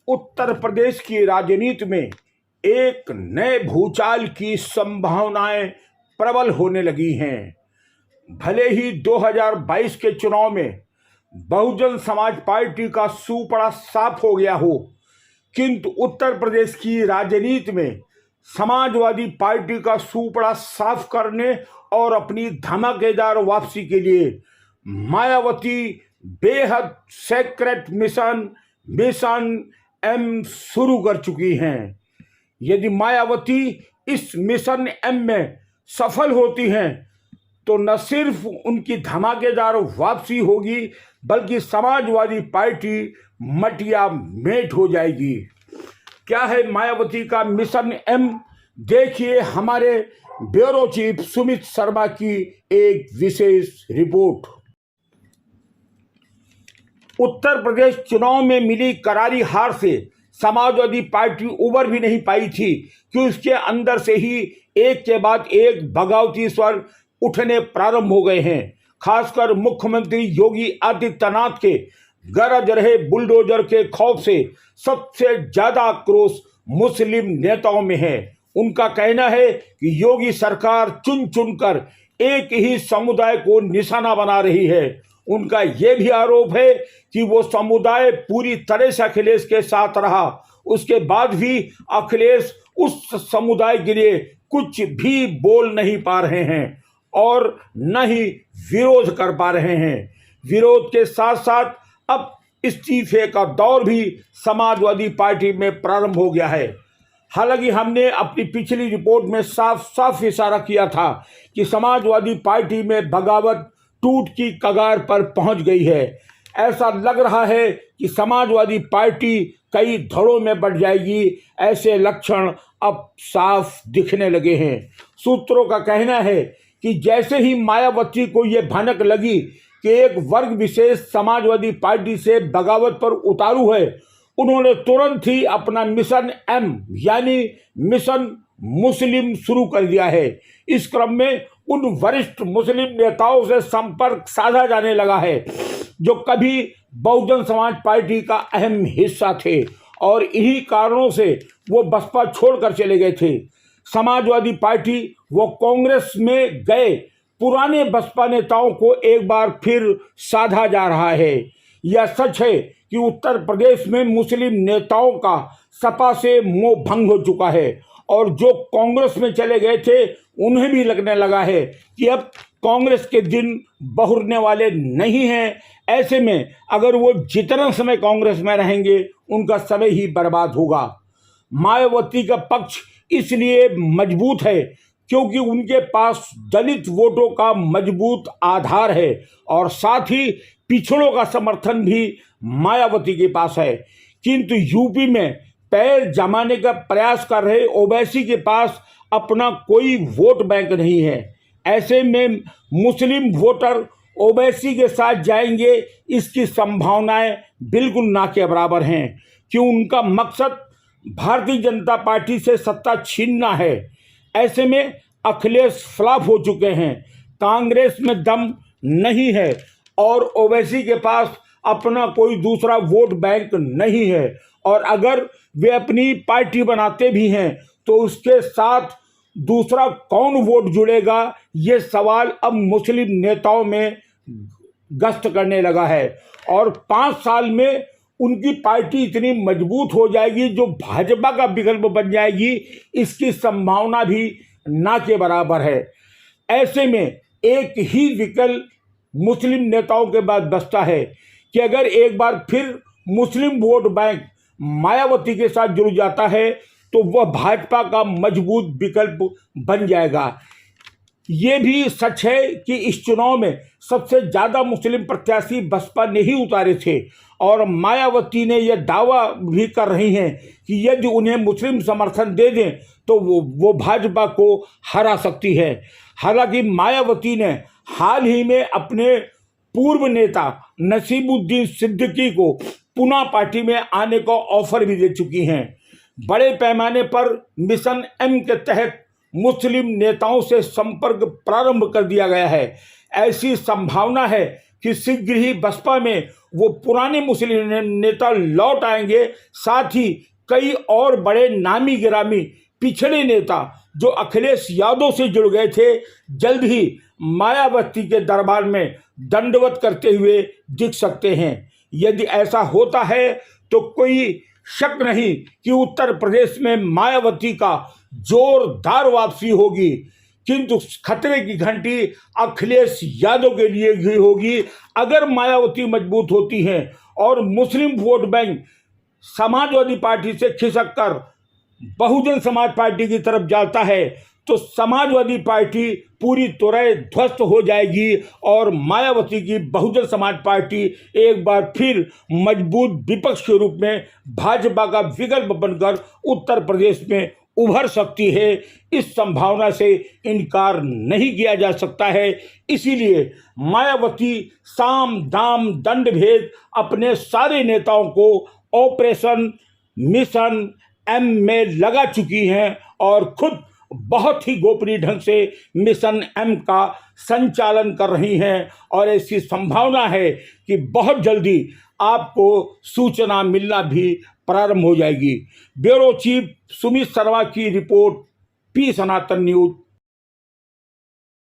उत्तर प्रदेश की राजनीति में एक नए भूचाल की संभावनाएं प्रबल होने लगी हैं। भले ही 2022 के चुनाव में बहुजन समाज पार्टी का सूपड़ा साफ हो गया हो, किंतु उत्तर प्रदेश की राजनीति में समाजवादी पार्टी का सूपड़ा साफ करने और अपनी धमाकेदार वापसी के लिए मायावती बेहद सीक्रेट मिशन एम शुरू कर चुकी हैं। यदि मायावती इस मिशन एम में सफल होती हैं तो न सिर्फ उनकी धमाकेदार वापसी होगी बल्कि समाजवादी पार्टी मटिया मेट हो जाएगी। क्या है मायावती का मिशन एम? देखिए हमारे ब्यूरो चीफ सुमित शर्मा की एक विशेष रिपोर्ट। उत्तर प्रदेश चुनाव में मिली करारी हार से समाजवादी पार्टी उबर भी नहीं पाई थी कि उसके अंदर से ही एक के बाद एक बगावती स्वर उठने प्रारंभ हो गए हैं। खासकर मुख्यमंत्री योगी आदित्यनाथ के गरज रहे बुलडोजर के खौफ से सबसे ज्यादा आक्रोश मुस्लिम नेताओं में है। उनका कहना है कि योगी सरकार चुन चुनकर एक ही समुदाय को निशाना बना रही है। उनका यह भी आरोप है कि वो समुदाय पूरी तरह से अखिलेश के साथ रहा, उसके बाद भी अखिलेश उस समुदाय के लिए कुछ भी बोल नहीं पा रहे हैं और न ही विरोध कर पा रहे हैं। विरोध के साथ साथ अब इस्तीफे का दौर भी समाजवादी पार्टी में प्रारंभ हो गया है। हालांकि हमने अपनी पिछली रिपोर्ट में साफ साफ इशारा किया था कि समाजवादी पार्टी में बगावत टूट की कगार पर पहुंच गई है। ऐसा लग रहा है कि समाजवादी पार्टी कई धड़ों में बढ़ जाएगी। ऐसे लक्षण अब साफ दिखने लगे हैं। सूत्रों का कहना है कि जैसे ही मायावती को यह भनक लगी कि एक वर्ग विशेष समाजवादी पार्टी से बगावत पर उतारू है, उन्होंने तुरंत ही अपना मिशन एम यानी मिशन मुस्लिम शुरू कर दिया है। इस क्रम में उन वरिष्ठ मुस्लिम नेताओं से संपर्क साधा जाने लगा है जो कभी बहुजन समाज पार्टी का अहम हिस्सा थे और इन्हीं कारणों से वो बसपा छोड़कर चले गए थे। समाजवादी पार्टी वो कांग्रेस में गए पुराने बसपा नेताओं को एक बार फिर साधा जा रहा है। यह सच है कि उत्तर प्रदेश में मुस्लिम नेताओं का सपा से मोह भंग हो चुका है और जो कांग्रेस में चले गए थे उन्हें भी लगने लगा है कि अब कांग्रेस के दिन बहुरने वाले नहीं हैं। ऐसे में अगर वो जितना समय कांग्रेस में रहेंगे उनका समय ही बर्बाद होगा। मायावती का पक्ष इसलिए मजबूत है क्योंकि उनके पास दलित वोटों का मजबूत आधार है और साथ ही पिछड़ों का समर्थन भी मायावती के पास है। किंतु यूपी में पैर जमाने का प्रयास कर रहे ओवैसी के पास अपना कोई वोट बैंक नहीं है। ऐसे में मुस्लिम वोटर ओवैसी के साथ जाएंगे, इसकी संभावनाएं बिल्कुल ना के बराबर हैं कि उनका मकसद भारतीय जनता पार्टी से सत्ता छीनना है। ऐसे में अखिलेश फ्लॉप हो चुके हैं, कांग्रेस में दम नहीं है और ओवैसी के पास अपना कोई दूसरा वोट बैंक नहीं है और अगर वे अपनी पार्टी बनाते भी हैं तो उसके साथ दूसरा कौन वोट जुड़ेगा, ये सवाल अब मुस्लिम नेताओं में गश्त करने लगा है और 5 साल में उनकी पार्टी इतनी मजबूत हो जाएगी जो भाजपा का विकल्प बन जाएगी, इसकी संभावना भी ना के बराबर है। ऐसे में एक ही विकल्प मुस्लिम नेताओं के बाद बचता है कि अगर एक बार फिर मुस्लिम वोट बैंक मायावती के साथ जुड़ जाता है तो वह भाजपा का मजबूत विकल्प बन जाएगा। ये भी सच है कि इस चुनाव में सबसे ज़्यादा मुस्लिम प्रत्याशी बसपा ने ही उतारे थे और मायावती ने यह दावा भी कर रही हैं कि यदि उन्हें मुस्लिम समर्थन दे दें तो वो भाजपा को हरा सकती है। हालांकि मायावती ने हाल ही में अपने पूर्व नेता नसीमुद्दीन सिद्दीकी को पुनः पार्टी में आने का ऑफर भी दे चुकी हैं। बड़े पैमाने पर मिशन एम के तहत मुस्लिम नेताओं से संपर्क प्रारंभ कर दिया गया है। ऐसी संभावना है कि शीघ्र ही बसपा में वो पुराने मुस्लिम नेता लौट आएंगे। साथ ही कई और बड़े नामी गिरामी पिछड़े नेता जो अखिलेश यादव से जुड़ गए थे, जल्द ही मायावती के दरबार में दंडवत करते हुए दिख सकते हैं। यदि ऐसा होता है तो कोई शक नहीं कि उत्तर प्रदेश में मायावती का जोरदार वापसी होगी, किंतु खतरे की घंटी अखिलेश यादव के लिए भी होगी। अगर मायावती मजबूत होती हैं और मुस्लिम वोट बैंक समाजवादी पार्टी से खिसक कर बहुजन समाज पार्टी की तरफ जाता है तो समाजवादी पार्टी पूरी तरह ध्वस्त हो जाएगी और मायावती की बहुजन समाज पार्टी एक बार फिर मजबूत विपक्ष के रूप में भाजपा का विकल्प बनकर उत्तर प्रदेश में उभर सकती है। इस संभावना से इनकार नहीं किया जा सकता है। इसीलिए मायावती साम दाम दंड भेद अपने सारे नेताओं को ऑपरेशन मिशन एम में लगा चुकी हैं और खुद बहुत ही गोपनीय ढंग से मिशन एम का संचालन कर रही हैं और ऐसी संभावना है कि बहुत जल्दी आपको सूचना मिलना भी प्रारंभ हो जाएगी। ब्यूरो चीफ सुमित शर्मा की रिपोर्ट, पी सनातन न्यूज।